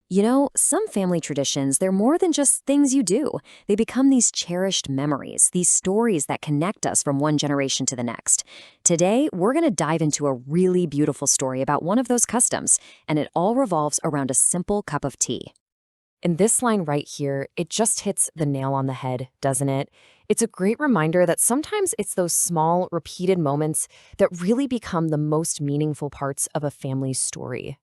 You know, some family traditions, they're more than just things you do. They become these cherished memories, these stories that connect us from one generation to the next. Today, we're going to dive into a really beautiful story about one of those customs, and it all revolves around a simple cup of tea. And this line right here, it just hits the nail on the head, doesn't it? It's a great reminder that sometimes it's those small, repeated moments that really become the most meaningful parts of a family's story.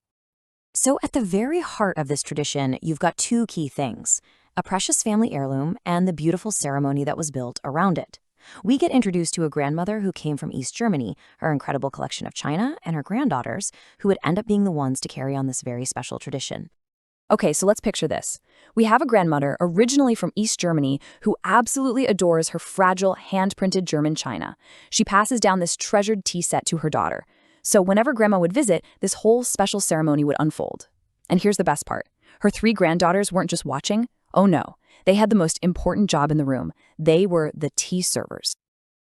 So, at the very heart of this tradition, you've got two key things: a precious family heirloom and the beautiful ceremony that was built around it. We get introduced to a grandmother who came from East Germany, her incredible collection of china, and her granddaughters, who would end up being the ones to carry on this very special tradition. Okay, so let's picture this. We have a grandmother originally from East Germany who absolutely adores her fragile, hand-printed German china. She passes down this treasured tea set to her daughter. So whenever grandma would visit, this whole special ceremony would unfold. And here's the best part. Her three granddaughters weren't just watching. Oh no, they had the most important job in the room. They were the tea servers.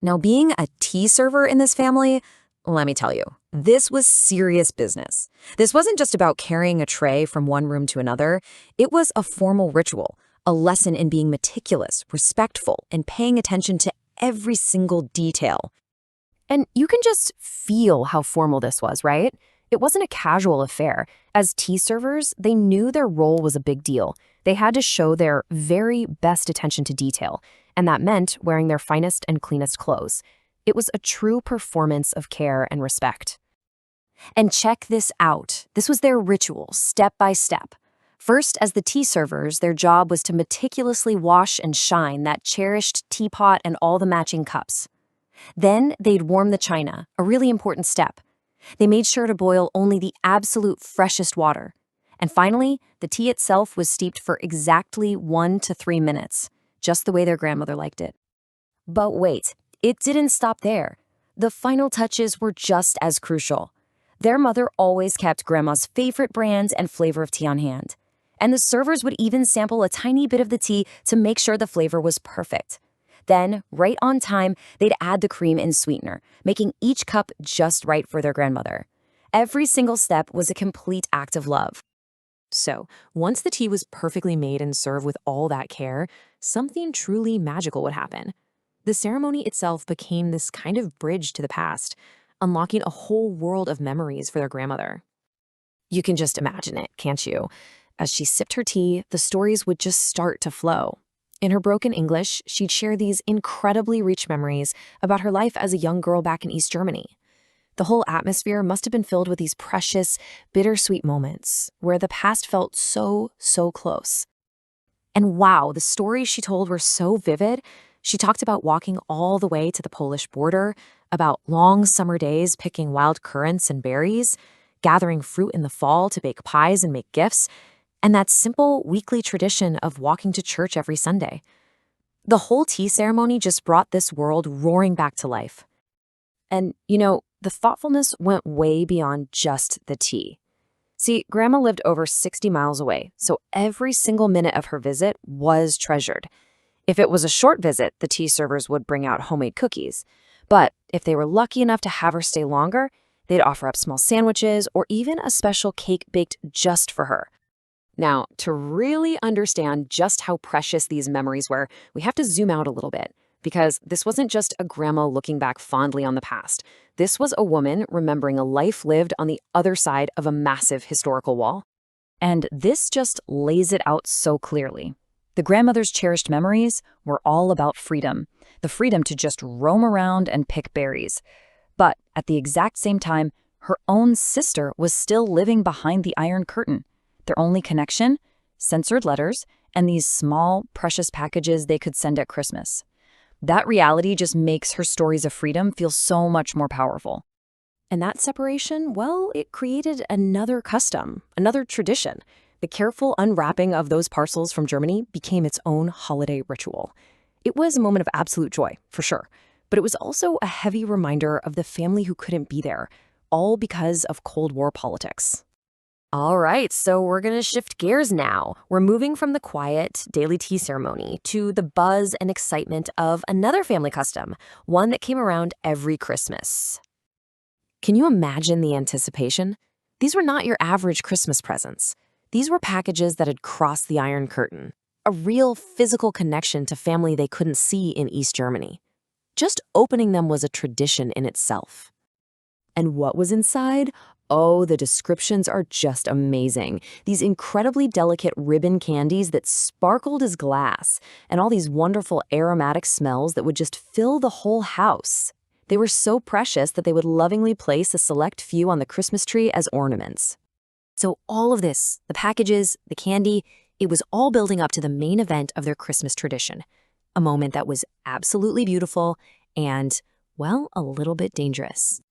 Now, being a tea server in this family, let me tell you, this was serious business. This wasn't just about carrying a tray from one room to another. It was a formal ritual, a lesson in being meticulous, respectful, and paying attention to every single detail. And you can just feel how formal this was, right? It wasn't a casual affair. As tea servers, they knew their role was a big deal. They had to show their very best attention to detail, and that meant wearing their finest and cleanest clothes. It was a true performance of care and respect. And check this out. This was their ritual, step by step. First, as the tea servers, their job was to meticulously wash and shine that cherished teapot and all the matching cups. Then they'd warm the china, a really important step. They made sure to boil only the absolute freshest water. And finally, the tea itself was steeped for exactly 1 to 3 minutes, just the way their grandmother liked it. But wait, it didn't stop there. The final touches were just as crucial. Their mother always kept grandma's favorite brand and flavor of tea on hand. And the servers would even sample a tiny bit of the tea to make sure the flavor was perfect. Then, right on time, they'd add the cream and sweetener, making each cup just right for their grandmother. Every single step was a complete act of love. So, once the tea was perfectly made and served with all that care, something truly magical would happen. The ceremony itself became this kind of bridge to the past, unlocking a whole world of memories for their grandmother. You can just imagine it, can't you? As she sipped her tea, the stories would just start to flow. In her broken English, she'd share these incredibly rich memories about her life as a young girl back in East Germany. The whole atmosphere must have been filled with these precious, bittersweet moments where the past felt so close. And wow, the stories she told were so vivid. She talked about walking all the way to the Polish border, about long summer days picking wild currants and berries, gathering fruit in the fall to bake pies and make gifts, and that simple weekly tradition of walking to church every Sunday. The whole tea ceremony just brought this world roaring back to life. And, you know, the thoughtfulness went way beyond just the tea. See, Grandma lived over 60 miles away, so every single minute of her visit was treasured. If it was a short visit, the tea servers would bring out homemade cookies. But if they were lucky enough to have her stay longer, they'd offer up small sandwiches or even a special cake baked just for her. Now, to really understand just how precious these memories were, we have to zoom out a little bit, because this wasn't just a grandma looking back fondly on the past. This was a woman remembering a life lived on the other side of a massive historical wall. And this just lays it out so clearly. The grandmother's cherished memories were all about freedom, the freedom to just roam around and pick berries. But at the exact same time, her own sister was still living behind the Iron Curtain. Their only connection? Censored letters and these small, precious packages they could send at Christmas. That reality just makes her stories of freedom feel so much more powerful. And that separation, well, it created another custom, another tradition. The careful unwrapping of those parcels from Germany became its own holiday ritual. It was a moment of absolute joy, for sure, but it was also a heavy reminder of the family who couldn't be there, all because of Cold War politics. All right, so we're going to shift gears now. We're moving from the quiet daily tea ceremony to the buzz and excitement of another family custom, one that came around every Christmas. Can you imagine the anticipation? These were not your average Christmas presents. These were packages that had crossed the Iron Curtain, a real physical connection to family they couldn't see in East Germany. Just opening them was a tradition in itself. And what was inside? Oh, the descriptions are just amazing. These incredibly delicate ribbon candies that sparkled as glass, and all these wonderful aromatic smells that would just fill the whole house. They were so precious that they would lovingly place a select few on the Christmas tree as ornaments. So all of this, the packages, the candy, it was all building up to the main event of their Christmas tradition. A moment that was absolutely beautiful and, well, a little bit dangerous.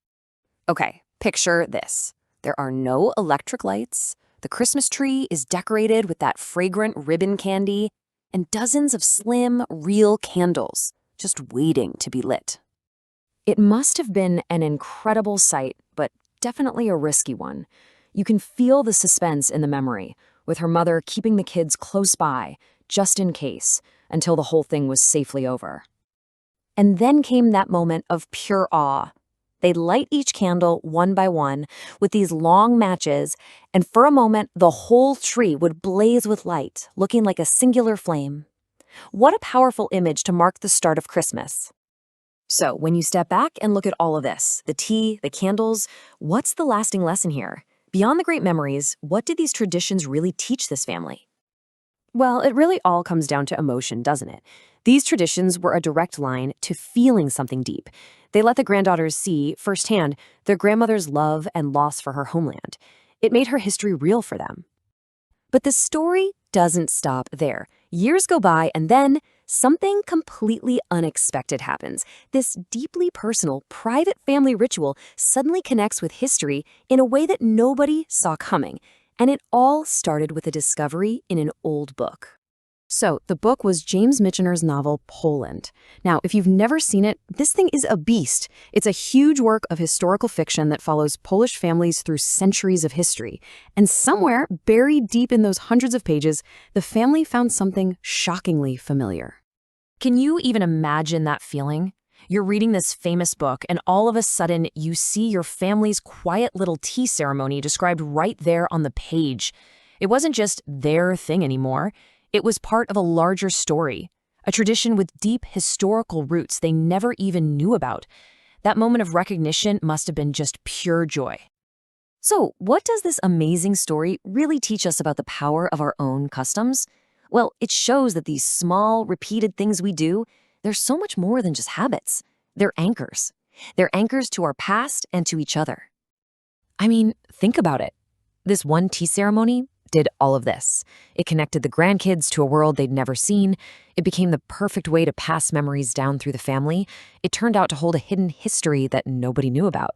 Okay, picture this. There are no electric lights. The Christmas tree is decorated with that fragrant ribbon candy and dozens of slim, real candles just waiting to be lit. It must have been an incredible sight, but definitely a risky one. You can feel the suspense in the memory, with her mother keeping the kids close by, just in case, until the whole thing was safely over. And then came that moment of pure awe. They'd light each candle one by one with these long matches, and for a moment, the whole tree would blaze with light, looking like a singular flame. What a powerful image to mark the start of Christmas. So, when you step back and look at all of this, the tea, the candles, what's the lasting lesson here? Beyond the great memories, what did these traditions really teach this family? Well, it really all comes down to emotion, doesn't it? These traditions were a direct line to feeling something deep. They let the granddaughters see, firsthand, their grandmother's love and loss for her homeland. It made her history real for them. But the story doesn't stop there. Years go by, and then something completely unexpected happens. This deeply personal, private family ritual suddenly connects with history in a way that nobody saw coming. And it all started with a discovery in an old book. So, the book was James Michener's novel, Poland. Now, if you've never seen it, this thing is a beast. It's a huge work of historical fiction that follows Polish families through centuries of history. And somewhere, buried deep in those hundreds of pages, the family found something shockingly familiar. Can you even imagine that feeling? You're reading this famous book, and all of a sudden, you see your family's quiet little tea ceremony described right there on the page. It wasn't just their thing anymore. It was part of a larger story, a tradition with deep historical roots they never even knew about. That moment of recognition must have been just pure joy. So, what does this amazing story really teach us about the power of our own customs? Well, it shows that these small, repeated things we do, they're so much more than just habits. They're anchors. They're anchors to our past and to each other. I mean, think about it. This one tea ceremony did all of this. It connected the grandkids to a world they'd never seen. It became the perfect way to pass memories down through the family. It turned out to hold a hidden history that nobody knew about.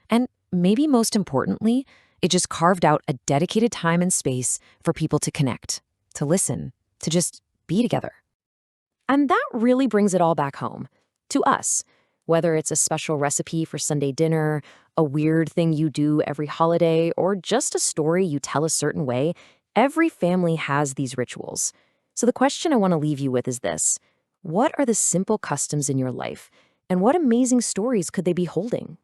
And maybe most importantly, it just carved out a dedicated time and space for people to connect, to listen, to just be together. And that really brings it all back home, to us. Whether it's a special recipe for Sunday dinner, a weird thing you do every holiday, or just a story you tell a certain way, every family has these rituals. So the question I want to leave you with is this: what are the simple customs in your life, and what amazing stories could they be holding?